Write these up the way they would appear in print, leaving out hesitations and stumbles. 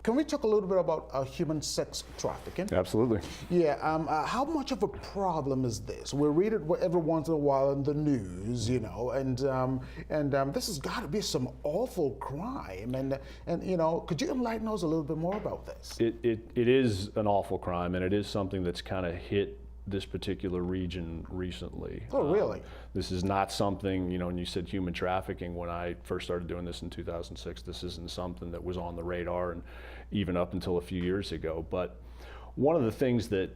Can we talk a little bit about human sex trafficking? Absolutely. Yeah, how much of a problem is this? We read it every once in a while in the news, you know, and this has got to be some awful crime. And you know, could you enlighten us a little bit more about this? It is an awful crime, and it is something that's kind of hit this particular region recently. Oh, really? This is not something, you know, when you said human trafficking, when I first started doing this in 2006, this isn't something that was on the radar, and even up until a few years ago. But one of the things that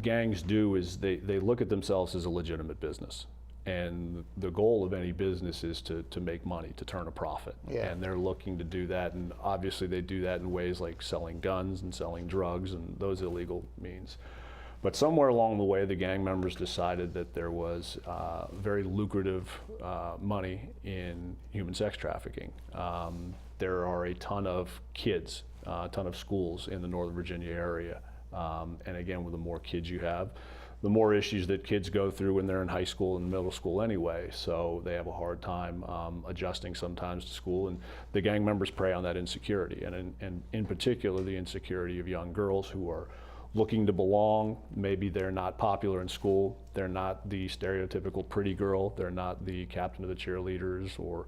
gangs do is they look at themselves as a legitimate business. And the goal of any business is to make money, to turn a profit. Yeah. And they're looking to do that, and obviously they do that in ways like selling guns and selling drugs and those illegal means. But somewhere along the way, the gang members decided that there was very lucrative money in human sex trafficking. There are a ton of kids, a ton of schools in the Northern Virginia area. And again, with the more kids you have, the more issues that kids go through when they're in high school and middle school anyway. So they have a hard time adjusting sometimes to school. And the gang members prey on that insecurity. And in particular, the insecurity of young girls who are looking to belong. Maybe they're not popular in school. They're not the stereotypical pretty girl. They're not the captain of the cheerleaders or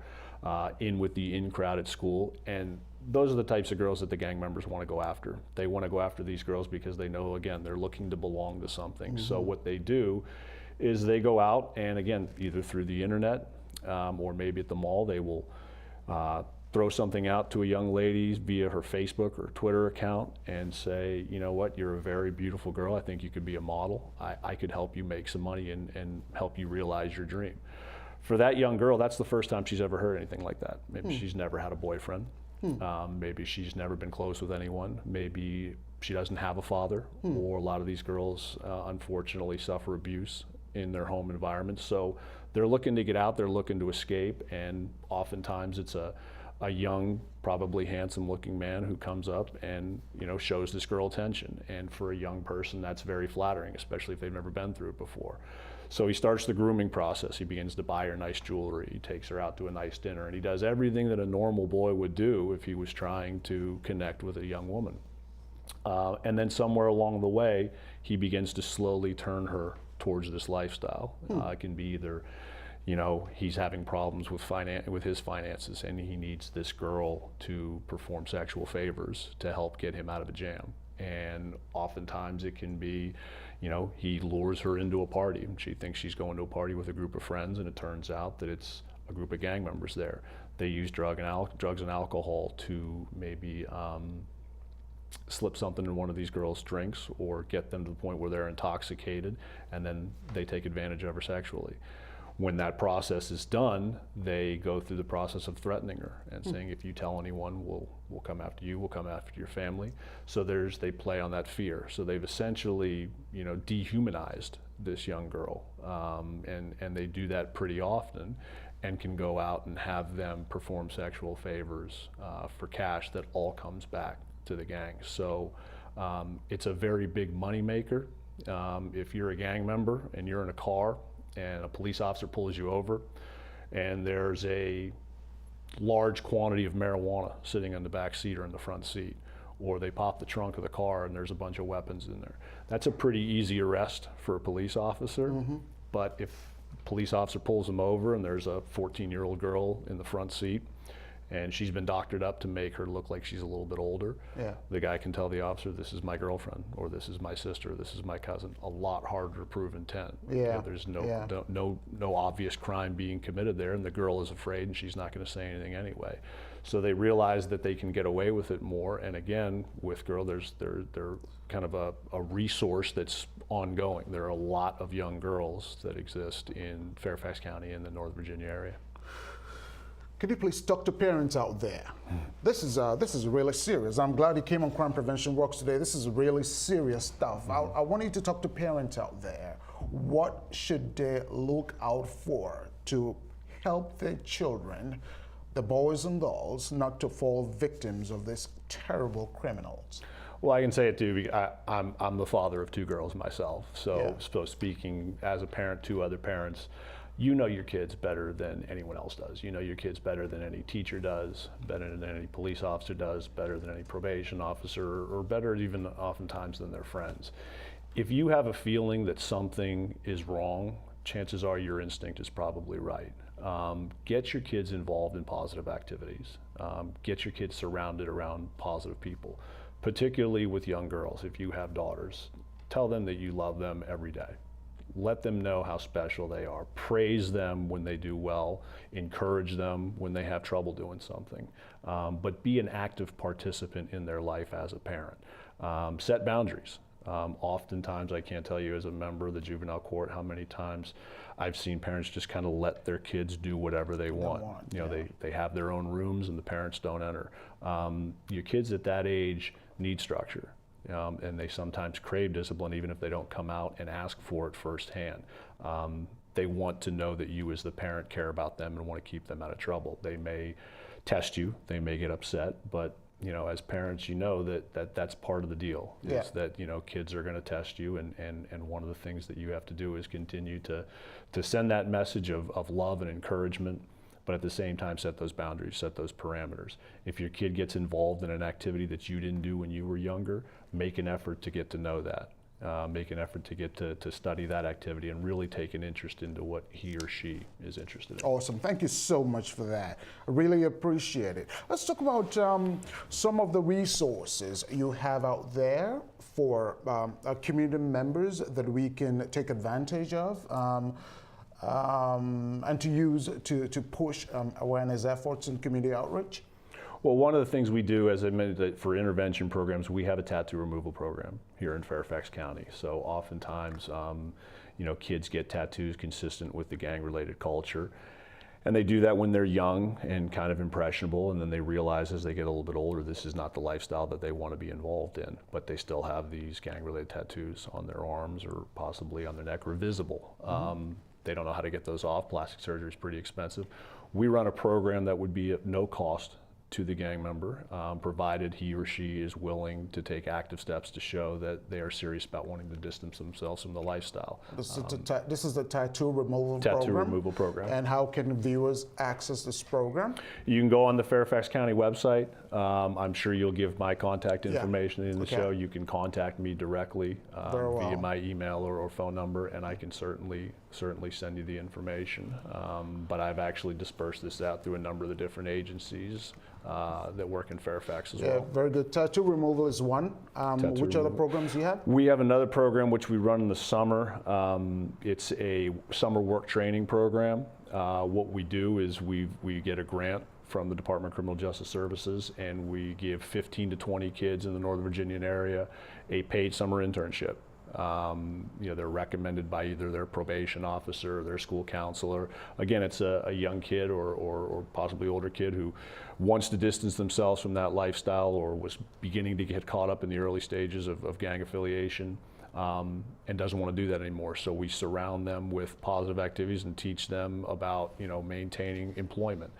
in with the in crowd at school. And those are the types of girls that the gang members want to go after. They want to go after these girls because they know, again, they're looking to belong to something. Mm-hmm. So what they do is they go out and, again, either through the internet or maybe at the mall, they will throw something out to a young lady via her Facebook or Twitter account and say, you know what, you're a very beautiful girl. I think you could be a model. I could help you make some money and help you realize your dream. For that young girl, that's the first time she's ever heard anything like that. Maybe she's never had a boyfriend. Maybe she's never been close with anyone. Maybe she doesn't have a father, or a lot of these girls unfortunately suffer abuse in their home environment. So they're looking to get out, they're looking to escape, and oftentimes it's a young, probably handsome looking man who comes up and, you know, shows this girl attention. And for a young person, that's very flattering, especially if they've never been through it before. So he starts the grooming process. He begins to buy her nice jewelry. He takes her out to a nice dinner, and he does everything that a normal boy would do if he was trying to connect with a young woman. And then somewhere along the way, he begins to slowly turn her towards this lifestyle. It can be either, you know, he's having problems with his finances, and he needs this girl to perform sexual favors to help get him out of a jam. And oftentimes it can be, you know, he lures her into a party, and she thinks she's going to a party with a group of friends, and it turns out that it's a group of gang members there. They use drugs and alcohol to maybe slip something in one of these girls' drinks or get them to the point where they're intoxicated, and then they take advantage of her sexually. When that process is done, they go through the process of threatening her and saying, if you tell anyone, we'll come after you, we'll come after your family. So they play on that fear. So they've essentially, you know, dehumanized this young girl, and they do that pretty often, and can go out and have them perform sexual favors for cash that all comes back to the gang. So it's a very big money maker. If you're a gang member and you're in a car and a police officer pulls you over and there's a large quantity of marijuana sitting in the back seat or in the front seat, or they pop the trunk of the car and there's a bunch of weapons in there, that's a pretty easy arrest for a police officer. But if a police officer pulls them over and there's a 14-year-old girl in the front seat and she's been doctored up to make her look like she's a little bit older. Yeah. The guy can tell the officer, this is my girlfriend, or this is my sister, or this is my cousin. A lot harder to prove intent. Yeah. There's Yeah. no obvious crime being committed there, and the girl is afraid, and she's not going to say anything anyway. So they realize that they can get away with it more. And again, with girl, they're kind of a resource that's ongoing. There are a lot of young girls that exist in Fairfax County in the North Virginia area. Could you please talk to parents out there? This is really serious. I'm glad you came on Crime Prevention Works today. This is really serious stuff. I want you to talk to parents out there. What should they look out for to help their children, the boys and girls, not to fall victims of these terrible criminals? Well, I can say it too, because I'm the father of 2 girls myself. So, Yeah. so speaking as a parent to other parents, you know your kids better than anyone else does. You know your kids better than any teacher does, better than any police officer does, better than any probation officer, or better even oftentimes than their friends. If you have a feeling that something is wrong, chances are your instinct is probably right. Get your kids involved in positive activities. Get your kids surrounded around positive people, particularly with young girls. If you have daughters, tell them that you love them every day. Let them know how special they are. Praise them when they do well. Encourage them when they have trouble doing something. But be an active participant in their life as a parent. Set boundaries. Oftentimes, I can't tell you as a member of the juvenile court how many times I've seen parents just kind of let their kids do whatever they want. You know, they have their own rooms and the parents don't enter. Your kids at that age need structure. And they sometimes crave discipline even if they don't come out and ask for it firsthand. They want to know that you as the parent care about them and want to keep them out of trouble. They may test you, they may get upset, but you know, as parents, you know that's part of the deal. Yeah. Is that, you know, kids are going to test you, and one of the things that you have to do is continue to send that message of love and encouragement, but at the same time set those boundaries, set those parameters. If your kid gets involved in an activity that you didn't do when you were younger, make an effort to get to know that. Make an effort to get to study that activity and really take an interest into what he or she is interested in. Awesome. Thank you so much for that. I really appreciate it. Let's talk about some of the resources you have out there for our community members that we can take advantage of and to use to push awareness efforts in community outreach. Well, one of the things we do, as I mentioned, for intervention programs, we have a tattoo removal program here in Fairfax County. So oftentimes, you know, kids get tattoos consistent with the gang-related culture. And they do that when they're young and kind of impressionable, and then they realize as they get a little bit older, this is not the lifestyle that they want to be involved in. But they still have these gang-related tattoos on their arms or possibly on their neck or visible. They don't know how to get those off. Plastic surgery is pretty expensive. We run a program that would be at no cost to the gang member, provided he or she is willing to take active steps to show that they are serious about wanting to distance themselves from the lifestyle. This is the tattoo removal program. And how can viewers access this program? You can go on the Fairfax County website. I'm sure you'll give my contact information in the show. You can contact me directly via my email or phone number, and I can certainly send you the information. But I've actually dispersed this out through a number of the different agencies that work in Fairfax as well. Very good. Tattoo removal is one. Which other programs do you have? We have another program which we run in the summer. It's a summer work training program. What we do is we get a grant from the Department of Criminal Justice Services, and we give 15 to 20 kids in the Northern Virginia area a paid summer internship. You know, they're recommended by either their probation officer or their school counselor. Again, it's a young kid or possibly older kid who wants to distance themselves from that lifestyle or was beginning to get caught up in the early stages of gang affiliation. And doesn't want to do that anymore. So we surround them with positive activities and teach them about, you know, maintaining employment.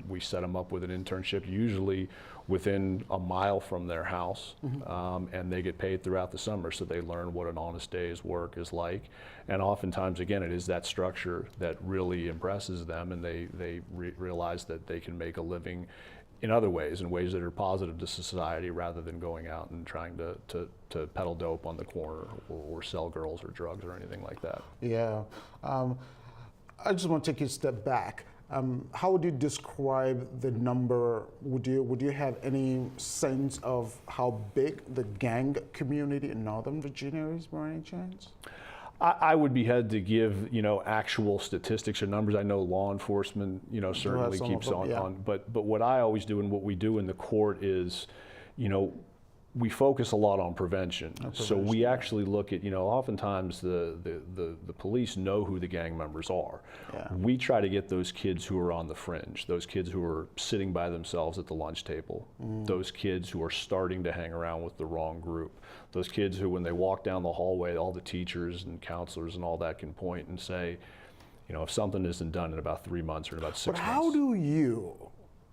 We set them up with an internship, usually within a mile from their house, and they get paid throughout the summer, so they learn what an honest day's work is like. And oftentimes, again, it is that structure that really impresses them, and they realize that they can make a living in other ways, in ways that are positive to society, rather than going out and trying to peddle dope on the corner or sell girls or drugs or anything like that. Yeah. I just want to take you a step back. How would you describe the number? Would you have any sense of how big the gang community in Northern Virginia is, by any chance? I would be had to give, actual statistics or numbers. I know law enforcement, certainly keeps on. But what I always do and what we do in the court is, we focus a lot on prevention. So we actually look at, oftentimes the police know who the gang members are. Yeah. We try to get those kids who are on the fringe, those kids who are sitting by themselves at the lunch table, those kids who are starting to hang around with the wrong group, those kids who, when they walk down the hallway, all the teachers and counselors and all that can point and say, if something isn't done in about 3 months or in about 6 months. But how do you,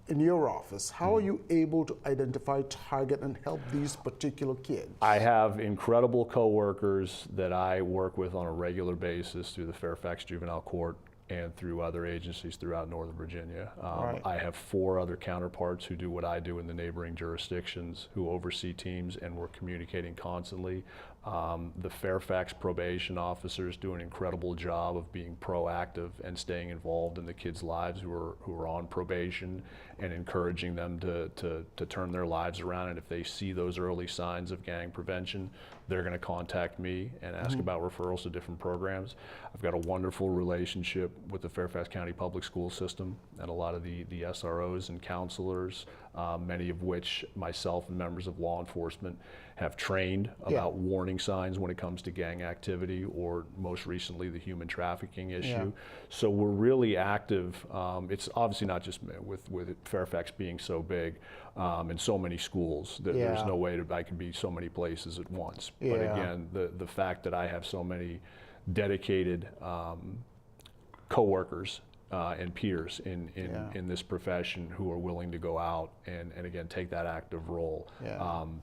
in your office, how are you able to identify, target, and help these particular kids? I have incredible coworkers that I work with on a regular basis through the Fairfax Juvenile Court and through other agencies throughout Northern Virginia. Right. I have 4 other counterparts who do what I do in the neighboring jurisdictions, who oversee teams, and we're communicating constantly. The Fairfax probation officers do an incredible job of being proactive and staying involved in the kids' lives who are on probation, and encouraging them to turn their lives around. And if they see those early signs of gang prevention, they're going to contact me and ask about referrals to different programs. I've got a wonderful relationship with the Fairfax County Public School System and a lot of the SROs and counselors, many of which myself and members of law enforcement have trained about warning signs when it comes to gang activity, or most recently the human trafficking issue. Yeah. So we're really active. It's obviously not just with Fairfax being so big and so many schools, that there's no way I can be so many places at once. But again, the fact that I have so many dedicated coworkers and peers in this profession who are willing to go out and again take that active role,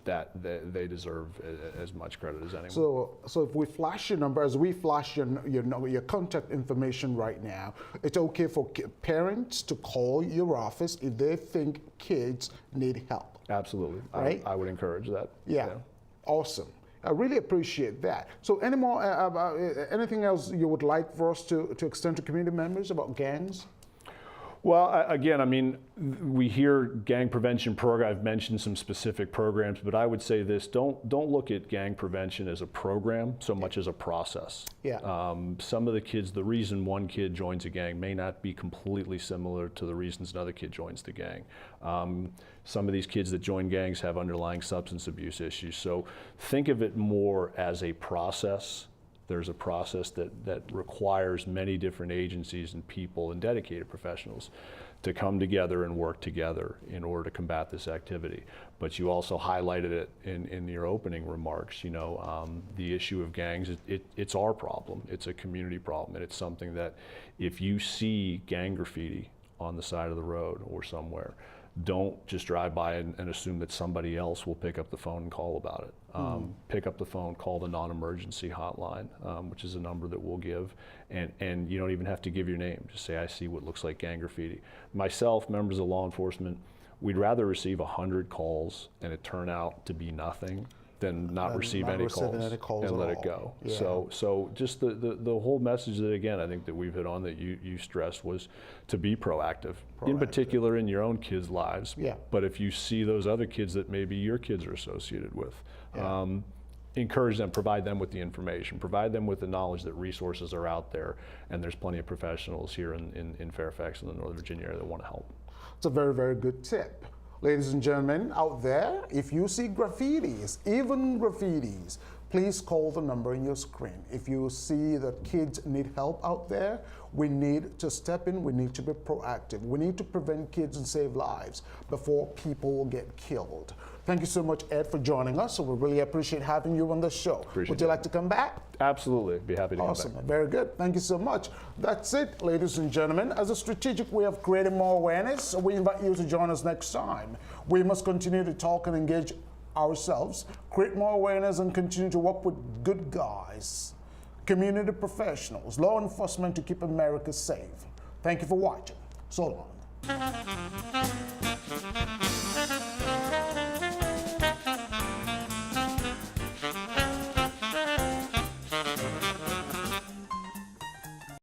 that they deserve as much credit as anyone. So if we flash your number, as we flash your contact information right now, it's okay for parents to call your office if they think kids need help. Absolutely, right? I would encourage that. Yeah. Awesome. I really appreciate that. So any more, anything else you would like for us to extend to community members about gangs? Well, again, I mean, we hear gang prevention program. I've mentioned some specific programs, but I would say this: don't look at gang prevention as a program so much as a process. Yeah. Some of the kids, the reason one kid joins a gang may not be completely similar to the reasons another kid joins the gang. Some of these kids that join gangs have underlying substance abuse issues. So think of it more as a process. There's a process that requires many different agencies and people and dedicated professionals to come together and work together in order to combat this activity. But you also highlighted it in your opening remarks. The issue of gangs, it's our problem. It's a community problem, and it's something that if you see gang graffiti on the side of the road or somewhere, don't just drive by and assume that somebody else will pick up the phone and call about it. Pick up the phone, call the non-emergency hotline, which is a number that we'll give, and you don't even have to give your name. Just say, I see what looks like gang graffiti. Myself, members of law enforcement, we'd rather receive 100 calls and it turn out to be nothing than not receive any calls and let it go. Yeah. So just the whole message that, again, I think that we've hit on, that you stressed, was to be proactive, in particular in your own kids' lives. Yeah. But if you see those other kids that maybe your kids are associated with, encourage them, provide them with the information, provide them with the knowledge that resources are out there, and there's plenty of professionals here in Fairfax and the Northern Virginia area that want to help. It's a very, very good tip. Ladies and gentlemen out there, if you see graffitis, even graffitis, please call the number in your screen. If you see that kids need help out there, we need to step in, we need to be proactive. We need to prevent kids and save lives before people get killed. Thank you so much, Ed, for joining us. So we really appreciate having you on the show. Would you like to come back? Absolutely, be happy to come back. Awesome, very good. Thank you so much. That's it, ladies and gentlemen. As a strategic way of creating more awareness, we invite you to join us next time. We must continue to talk and engage ourselves, create more awareness, and continue to work with good guys, community professionals, law enforcement to keep America safe. Thank you for watching. So long.